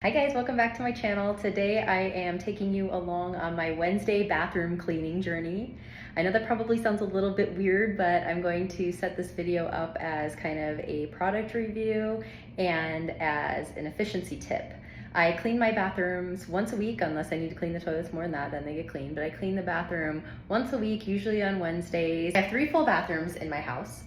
Hi guys, welcome back to my channel. Today I am taking you along on my Wednesday bathroom cleaning journey. I know that probably sounds a little bit weird, but I'm going to set this video up as kind of a product review and as an efficiency tip. I clean my bathrooms once a week, unless I need to clean the toilets more than that, then they get cleaned. But I clean the bathroom once a week, usually on Wednesdays. I have 3 full bathrooms in my house.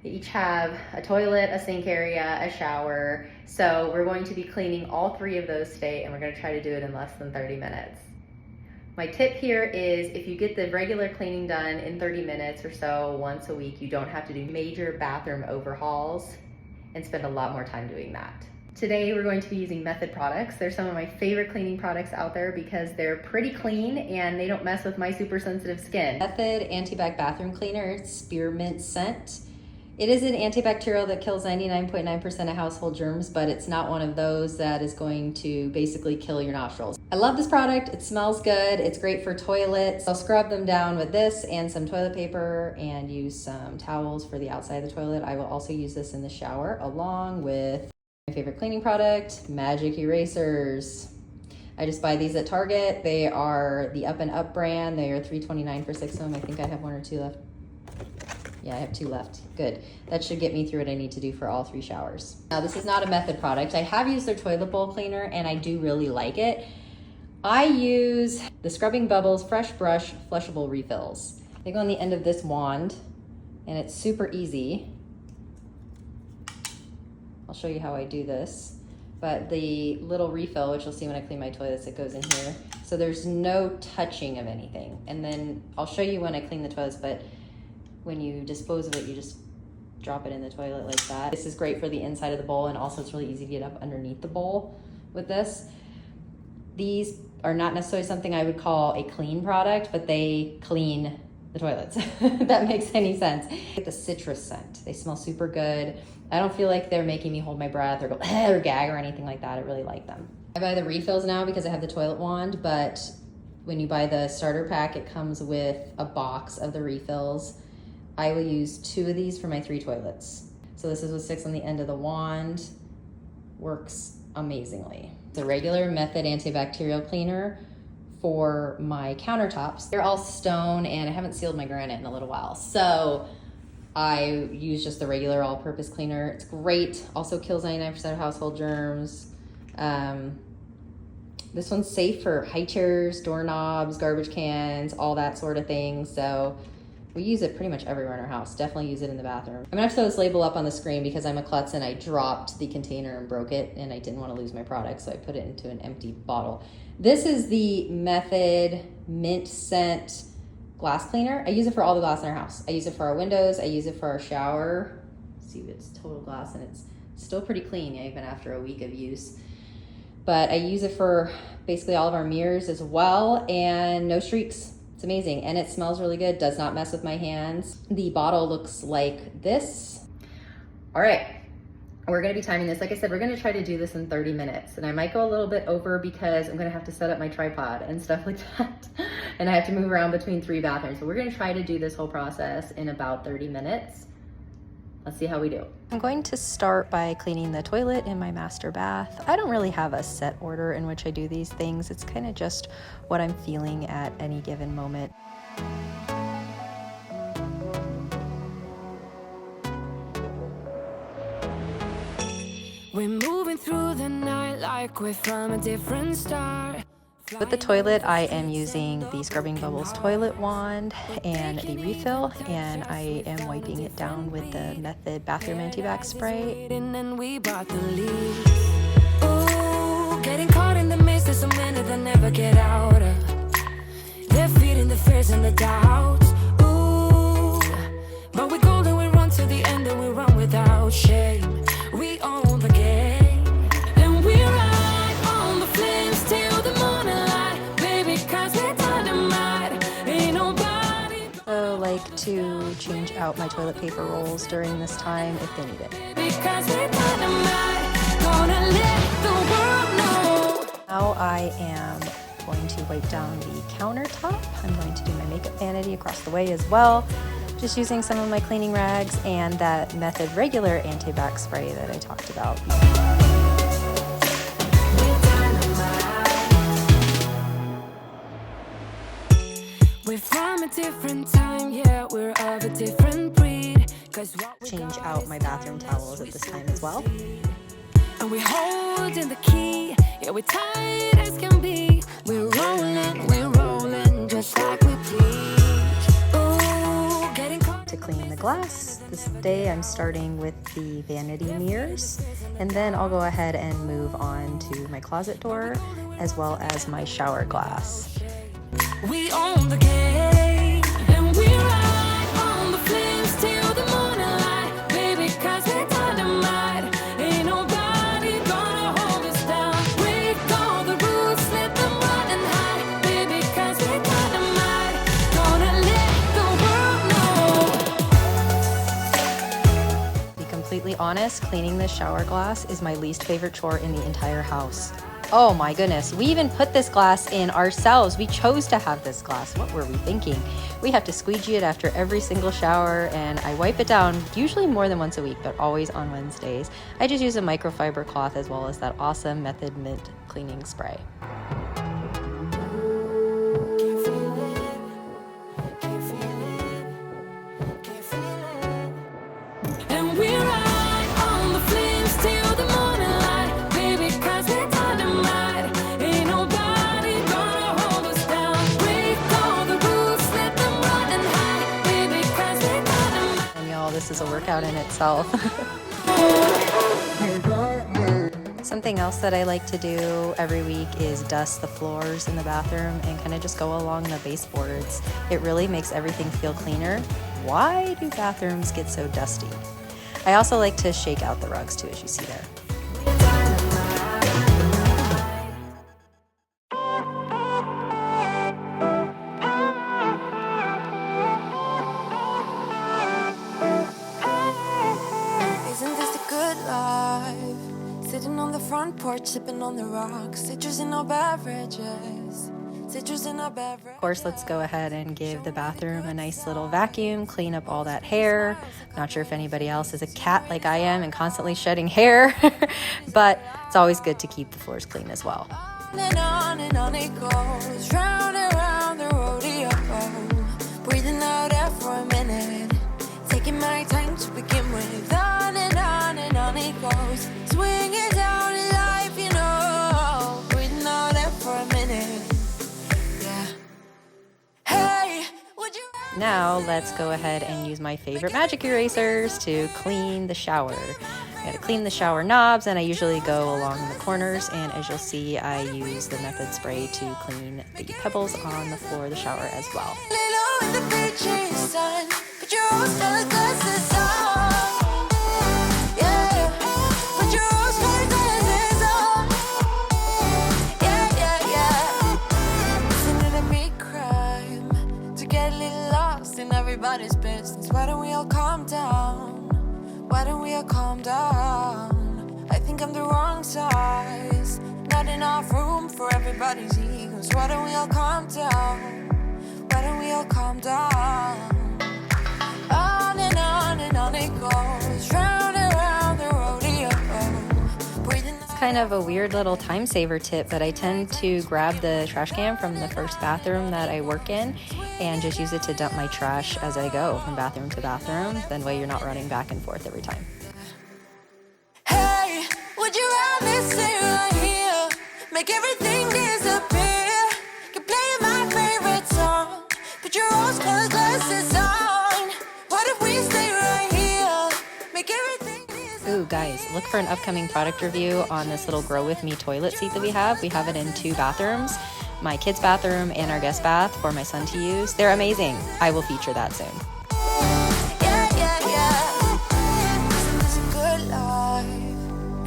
They each have a toilet, a sink area, a shower. So we're going to be cleaning all 3 of those today, and we're going to try to do it in less than 30 minutes. My tip here is if you get the regular cleaning done in 30 minutes or so once a week, you don't have to do major bathroom overhauls and spend a lot more time doing that. Today we're going to be using Method products. They're some of my favorite cleaning products out there because they're pretty clean and they don't mess with my super sensitive skin. Method Antibac Bathroom Cleaner, it's spearmint scent. It is an antibacterial that kills 99.9% of household germs, but it's not one of those that is going to basically kill your nostrils. I love this product. It smells good. It's great for toilets. I'll scrub them down with this and some toilet paper and use some towels for the outside of the toilet. I will also use this in the shower along with my favorite cleaning product, magic erasers. I just buy these at Target. They are the Up and Up brand. They are $3.29 for 6 of them. I think I have 1 or 2 left. Yeah, I have 2 left. Good. That should get me through what I need to do for all 3 showers. Now, this is not a Method product. I have used their toilet bowl cleaner and I do really like it. I use the Scrubbing Bubbles Fresh Brush Flushable Refills. They go on the end of this wand and it's super easy. I'll show you how I do this. But the little refill, which you'll see when I clean my toilets, it goes in here. So there's no touching of anything. And then I'll show you when I clean the toilets, but when you dispose of it, you just drop it in the toilet like that. This is great for the inside of the bowl, and also it's really easy to get up underneath the bowl with this. These are not necessarily something I would call a clean product, but they clean the toilets, if that makes any sense. Get the citrus scent. They smell super good. I don't feel like they're making me hold my breath or go or gag or anything like that. I really like them. I buy the refills now because I have the toilet wand, but when you buy the starter pack, it comes with a box of the refills. I will use 2 of these for my 3 toilets. So this is what sticks on the end of the wand. Works amazingly. The regular Method antibacterial cleaner for my countertops. They're all stone and I haven't sealed my granite in a little while. So I use just the regular all-purpose cleaner. It's great. Also kills 99% of household germs. This one's safe for high chairs, doorknobs, garbage cans, all that sort of thing. So we use it pretty much everywhere in our house. Definitely use it in the bathroom. I'm gonna have to throw this label up on the screen because I'm a klutz and I dropped the container and broke it and I didn't want to lose my product, so I put it into an empty bottle. This is the Method Mint Scent glass cleaner. I use it for all the glass in our house. I use it for our windows. I use it for our shower. See, it's total glass and it's still pretty clean even after a week of use. But I use it for basically all of our mirrors as well, and no streaks. It's amazing, and it smells really good, does not mess with my hands. The bottle looks like this. All right, we're gonna be timing this. Like I said, we're gonna try to do this in 30 minutes, and I might go a little bit over because I'm gonna have to set up my tripod and stuff like that, and I have to move around between 3 bathrooms. So we're gonna try to do this whole process in about 30 minutes. Let's see how we do. I'm going to start by cleaning the toilet in my master bath. I don't really have a set order in which I do these things. It's kind of just what I'm feeling at any given moment. We're moving through the night like we're from a different star. With the toilet, I am using the Scrubbing Bubbles toilet wand and the refill, and I am wiping it down with the Method bathroom antibac spray. And we bought the leaves. Ooh, getting caught in the maze, there's so many that never get out of. They're feeding the fears and the doubts. Ooh, but we're golden, we run to the end and we run without shame. We own the game, and we ride on the flames till the morning. To change out my toilet paper rolls during this time if they need it. Now I am going to wipe down the countertop. I'm going to do my makeup vanity across the way as well. Just using some of my cleaning rags and that Method regular antibac spray that I talked about. We're from a different time, yeah, we're of a different breed. Change out my bathroom towels at this time as well. And we hold in the key, yeah, we're tight as can be. We're rolling, just like we please. Ooh, getting caught. To clean the glass, this day I'm starting with the vanity mirrors, and then I'll go ahead and move on to my closet door as well as my shower glass. We own the game, and we ride on the flames till the morning light, baby, 'cause we're dynamite. Ain't nobody gonna hold us down. Break all the rules, let them run and hide, baby, 'cause we're dynamite. Gonna let the world know. To be completely honest, cleaning this shower glass is my least favorite chore in the entire house. Oh my goodness, we even put this glass in ourselves. We chose to have this glass. What were we thinking? We have to squeegee it after every single shower, and I wipe it down usually more than once a week, but always on Wednesdays. I just use a microfiber cloth as well as that awesome Method Mint cleaning spray. And we ride on the flames till the morning light, baby, 'cause we're dynamite. Ain't nobody gonna hold us down. Break all the rules, let them run and hide, baby, 'cause we're dynamite. And y'all, this is a workout in itself. Something else that I like to do every week is dust the floors in the bathroom and kind of just go along the baseboards. It really makes everything feel cleaner. Why do bathrooms get so dusty? I also like to shake out the rugs too, as you see there. Isn't this a good life? Sitting on the front porch, sipping on the rocks, citrus in our beverages. Of course, let's go ahead and give the bathroom a nice little vacuum, clean up all that hair. Not sure if anybody else is a cat like I am and constantly shedding hair, but it's always good to keep the floors clean as well. And on it goes, round and round the rodeo. Breathing out air for a minute, taking my time to begin with. On and on it goes, swinging down in life, you know. Breathing out air for a minute. Now let's go ahead and use my favorite magic erasers to clean the shower. I gotta clean the shower knobs, and I usually go along the corners, and as you'll see, I use the Method spray to clean the pebbles on the floor of the shower as well. Everybody's business. Why don't we all calm down? Why don't we all calm down? I think I'm the wrong size. Not enough room for everybody's egos. Why don't we all calm down? Why don't we all calm down? On and on it goes, round and round the rodeo. Kind of a weird little time saver tip, but I tend to grab the trash can from the first bathroom that I work in and just use it to dump my trash as I go from bathroom to bathroom. That way you're not running back and forth every time. Hey, would you rather stay right here? Make everything disappear. Can play my favorite song. Put your rose-colored glasses on. What if we stay right here? Make everything disappear. Ooh, guys, look for an upcoming product review on this little Grow With Me toilet seat that we have. We have it in 2 bathrooms, my kids' bathroom and our guest bath for my son to use. They're amazing. I will feature that soon. It's a good life.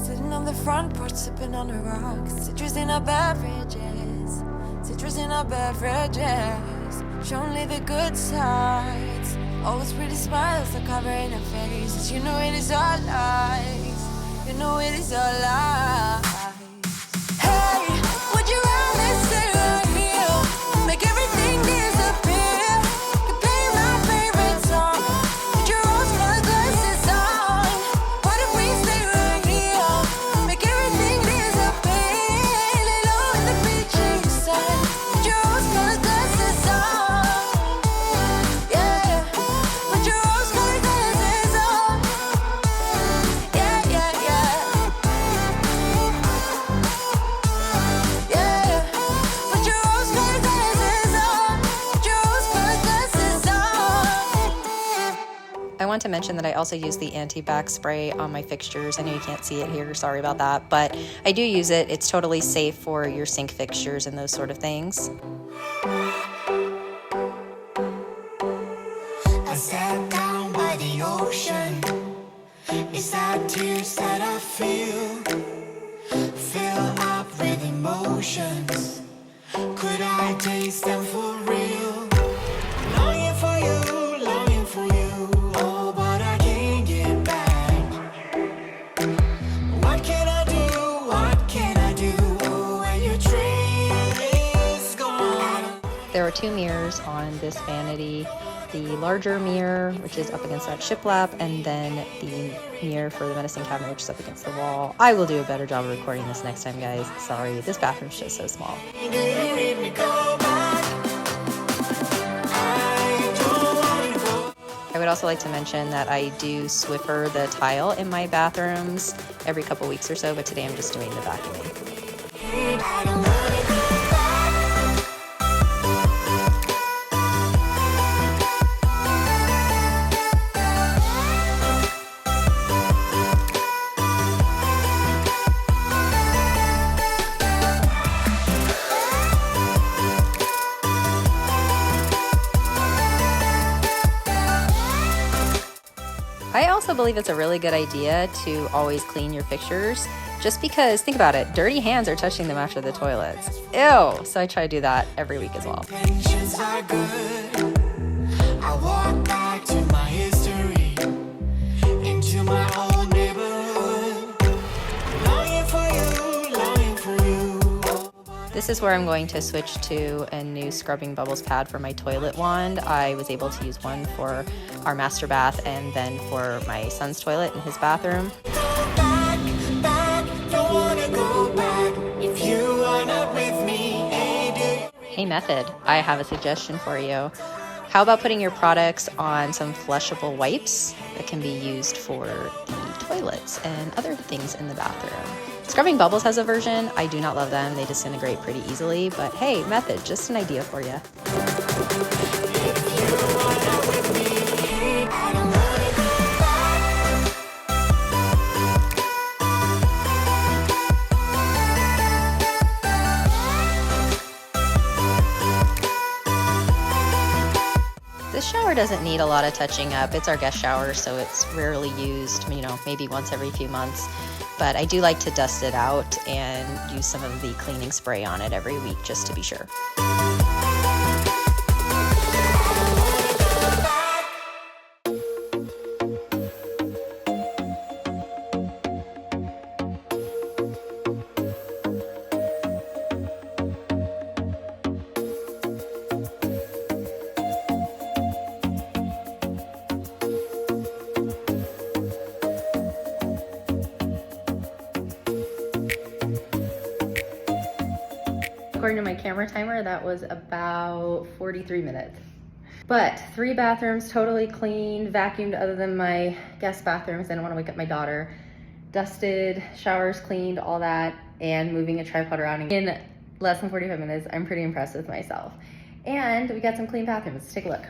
Sitting on the front porch, sipping on the rocks. Citrus in our beverages. Citrus in our beverages. Show only the good sides. Always pretty smiles are covering our faces. You know it is all lies. You know it is all lies. Hey, would you rather stay right here? Make everything disappear. Can play my favorite song. Put your rose-colored glasses on. What if we stay right here? Make everything disappear. Lay low in the beach in the sun. Put your rose-colored glasses on. want to mention that I also use the anti-bac spray on my fixtures. I know you can't see it here, sorry about that, but I do use it. It's totally safe for your sink fixtures and those sort of things. I sat down by the ocean. It's that tears that I feel up with emotions. Could I taste them for real? Longing for you, longing for you. Oh, but I can't get back. What can I do? What can I do? Oh, when your train is gone. There are two mirrors on this vanity. The larger mirror, which is up against that shiplap, and then the mirror for the medicine cabinet, which is up against the wall. I will do a better job of recording this next time, guys. Sorry, this bathroom's just so small. I would also like to mention that I do Swiffer the tile in my bathrooms every couple weeks or so, but today I'm just doing the vacuuming. I also believe it's a really good idea to always clean your fixtures, just because, think about it, dirty hands are touching them after the toilets. Ew! So I try to do that every week as well. I walk back to my history, into my old neighborhood. Longing for you, longing for you. This is where I'm going to switch to a new scrubbing bubbles pad for my toilet wand. I was able to use one for our master bath and then for my son's toilet in his bathroom. Hey Method, I have a suggestion for you. How about putting your products on some flushable wipes that can be used for the toilets and other things in the bathroom? Scrubbing Bubbles has a version. I do not love them. They disintegrate pretty easily, but hey, Method, just an idea for you. This shower doesn't need a lot of touching up. It's our guest shower, so it's rarely used, maybe once every few months. But I do like to dust it out and use some of the cleaning spray on it every week just to be sure. According to my camera timer, that was about 43 minutes. But 3 bathrooms totally cleaned, vacuumed other than my guest bathrooms. I don't want to wake up my daughter. Dusted, showers cleaned, all that, and moving a tripod around in less than 45 minutes. I'm pretty impressed with myself. And we got some clean bathrooms. Let's take a look.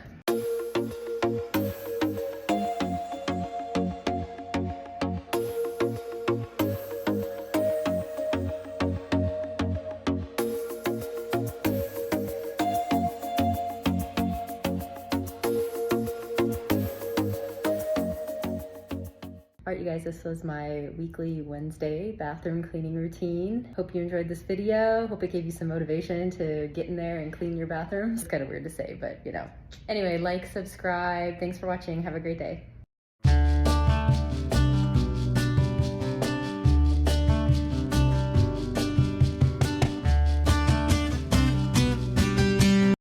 Alright you guys, this was my weekly Wednesday bathroom cleaning routine. Hope you enjoyed this video. Hope it gave you some motivation to get in there and clean your bathrooms. It's kind of weird to say, but Anyway, like, subscribe. Thanks for watching. Have a great day.